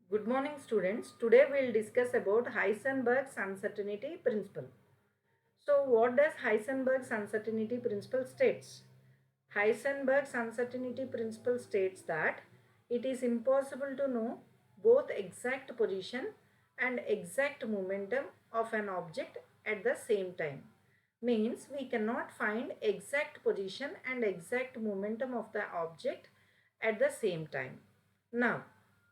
Good morning students. Today we will discuss about Heisenberg's uncertainty principle. So what does Heisenberg's uncertainty principle states? Heisenberg's uncertainty principle states that it is impossible to know both exact position and exact momentum of an object at the same time. Means we cannot find exact position and exact momentum of the object at the same time. Now,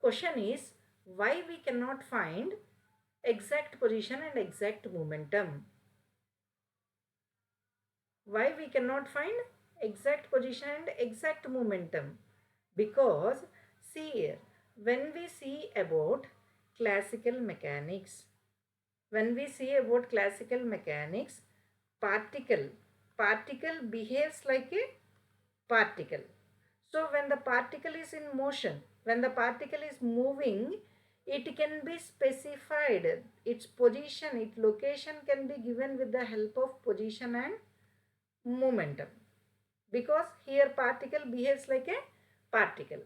question is why we cannot find exact position and exact momentum? Why we cannot find exact position and exact momentum? Because see here, when we see about classical mechanics, particle particle behaves like a particle. So when the particle is in motion, when the particle is moving, it can be specified. Its position, its location can be given with the help of position and momentum. Because here particle behaves like a particle.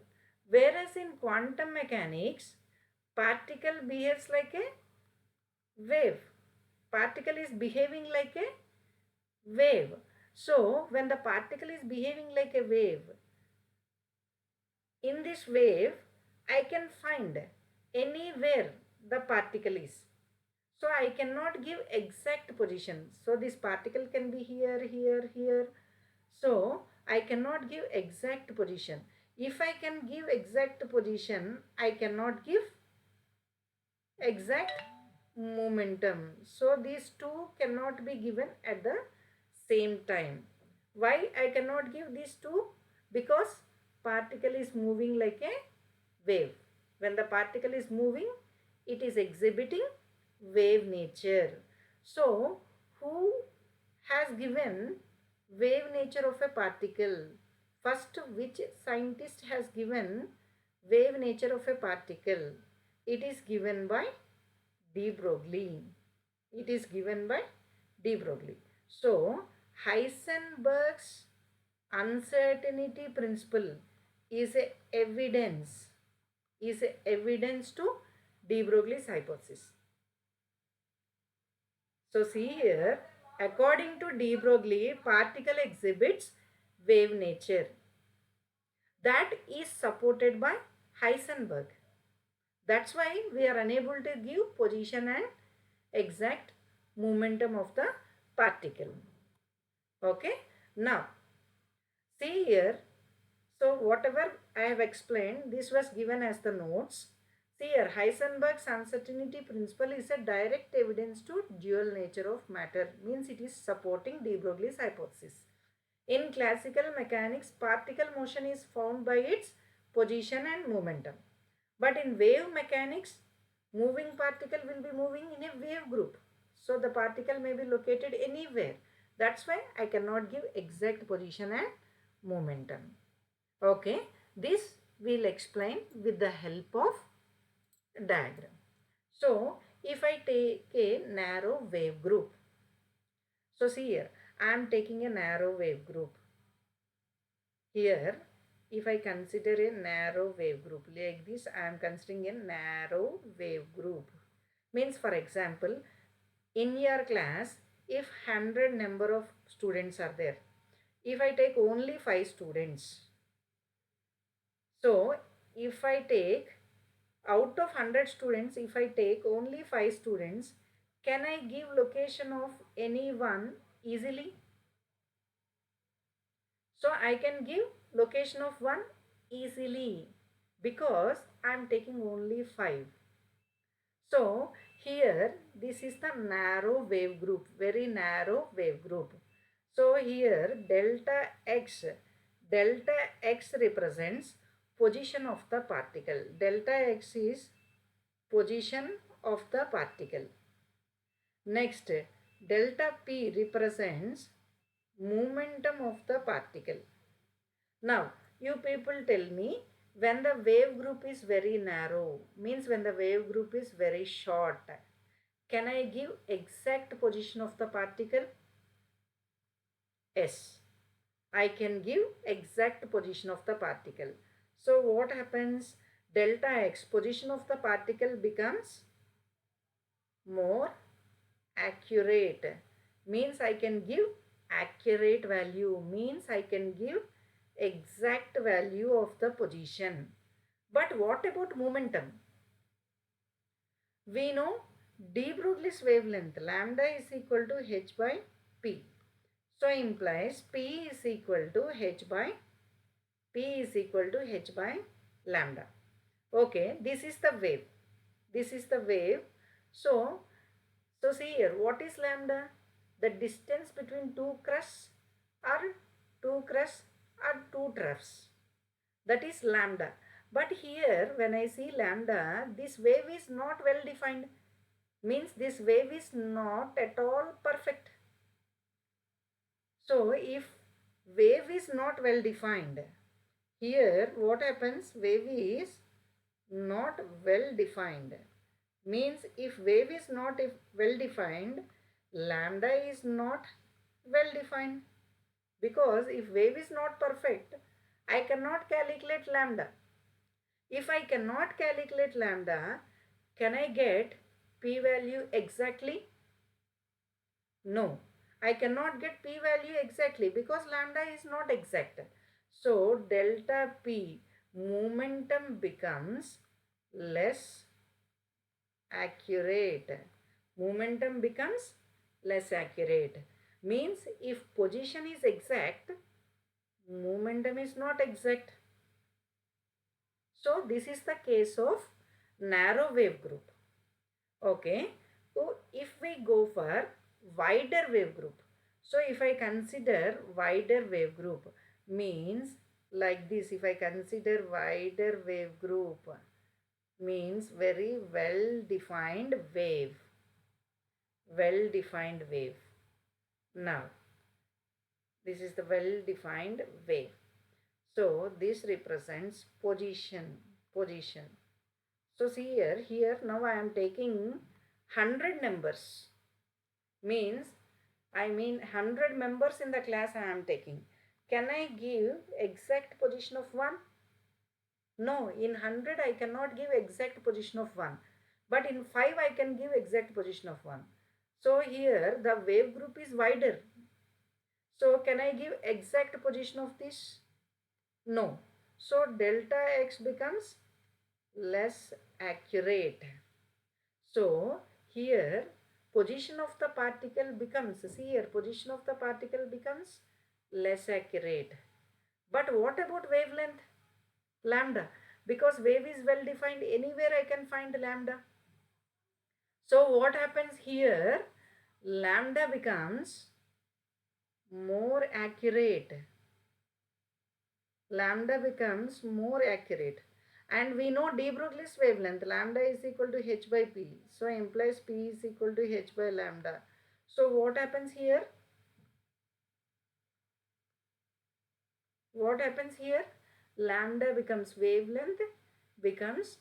Whereas in quantum mechanics, particle behaves like a wave. Particle is behaving like a wave. So when the particle is behaving like a wave, in this wave, I can find anywhere the particle is. So I cannot give exact position. So this particle can be here, here, here. So I cannot give exact position. If I can give exact position, I cannot give exact momentum. So these two cannot be given at the same time. Why I cannot give these two? Because particle is moving like a wave. When the particle is moving, it is exhibiting wave nature. So who has given wave nature of a particle? First, which scientist has given wave nature of a particle? It is given by de Broglie. It is given by de Broglie. So, Heisenberg's uncertainty principle is a evidence to de Broglie's hypothesis. So see here, according to de Broglie, particle exhibits wave nature. That is supported by Heisenberg. That's why we are unable to give position and exact momentum of the particle. Okay. Now, see here. So, whatever I have explained, this was given as the notes. See here, Heisenberg's uncertainty principle is a direct evidence to dual nature of matter. Means it is supporting de Broglie's hypothesis. In classical mechanics, particle motion is found by its position and momentum. But in wave mechanics, moving particle will be moving in a wave group. So the particle may be located anywhere. That's why I cannot give exact position and momentum. Okay, this we'll explain with the help of diagram. So if I take a narrow wave group, so see here, I am taking a narrow wave group. Here, if I consider a narrow wave group like this, I am considering a narrow wave group. Means for example, in your class, if 100 number of students are there, if I take only 5 students, so if I take out of 100 students, if I take only 5 students, can I give location of anyone easily? So I can give location of one easily because I am taking only 5. So here this is the narrow wave group, very narrow wave group. So here delta x represents position of the particle. Delta x is position of the particle. Next, delta p represents momentum of the particle. Now, you people tell me, when the wave group is very narrow, means when the wave group is very short, can I give exact position of the particle? Yes, I can give exact position of the particle. So what happens? delta x, position of the particle becomes more accurate. Means I can give accurate value, means I can give exact value of the position. But what about momentum? We know de Broglie's wavelength lambda is equal to h by p. So implies p is equal to h by lambda. Okay, this is the wave. This is the wave. So see here, what is lambda? The distance between two crusts or two troughs. That is lambda. But here when I see lambda, this wave is not well defined. Means this wave is not at all perfect. So if wave is not well defined, here what happens? Wave is not well defined. Means if wave is not well defined, lambda is not well defined. Because if wave is not perfect, I cannot calculate lambda. If I cannot calculate lambda, can I get p value exactly? No, I cannot get p value exactly because lambda is not exact. So delta p, momentum becomes less accurate. Momentum becomes less accurate. Means if position is exact, momentum is not exact. So this is the case of narrow wave group. Okay. So if we go for wider wave group, so if I consider wider wave group, means like this, if I consider wider wave group, means very well defined wave. Well defined wave. Now this is the well defined wave. So this represents position. So see here now I am taking 100 numbers. Means 100 members in the class I am taking. Can I give exact position of one? No, in 100 I cannot give exact position of one. But in 5 I can give exact position of one. So here the wave group is wider. So can I give exact position of this? No. So delta x becomes less accurate. So here position of the particle becomes, see here, position of the particle becomes less accurate. But what about wavelength? Lambda. Because wave is well defined, anywhere I can find lambda. So what happens here? Lambda becomes more accurate. Lambda becomes more accurate. And we know de Broglie's wavelength, lambda is equal to h by p. So implies p is equal to h by lambda. So what happens here? What happens here? Lambda becomes wavelength, becomes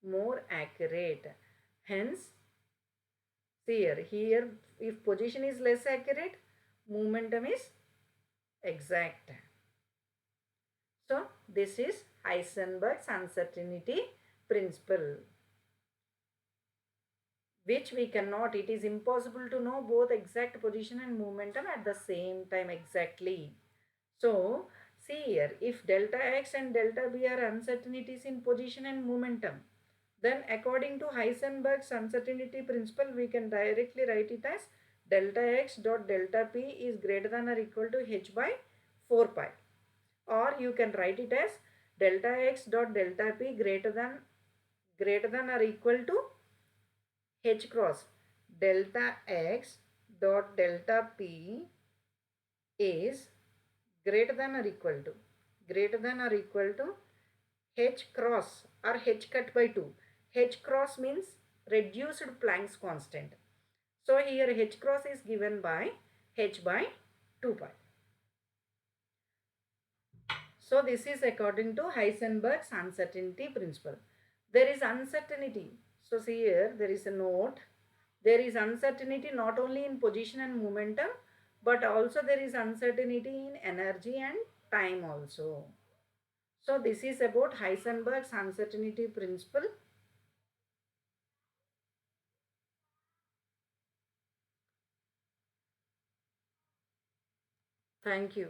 more accurate. Hence, see here if position is less accurate, momentum is exact. So this is Heisenberg's uncertainty principle, which we cannot, it is impossible to know both exact position and momentum at the same time exactly. So see here, if delta x and delta b are uncertainties in position and momentum, then according to Heisenberg's uncertainty principle, we can directly write it as delta x dot delta p is greater than or equal to h by 4 pi. Or you can write it as delta x dot delta p greater than or equal to h cross delta x dot delta p is greater than or equal to h cross or h cut by 2. H cross means reduced Planck's constant. So here h cross is given by h by 2 pi. So this is according to Heisenberg's uncertainty principle. There is uncertainty. So see here, there is a note. There is uncertainty not only in position and momentum, but also there is uncertainty in energy and time also. So this is about Heisenberg's uncertainty principle. Thank you.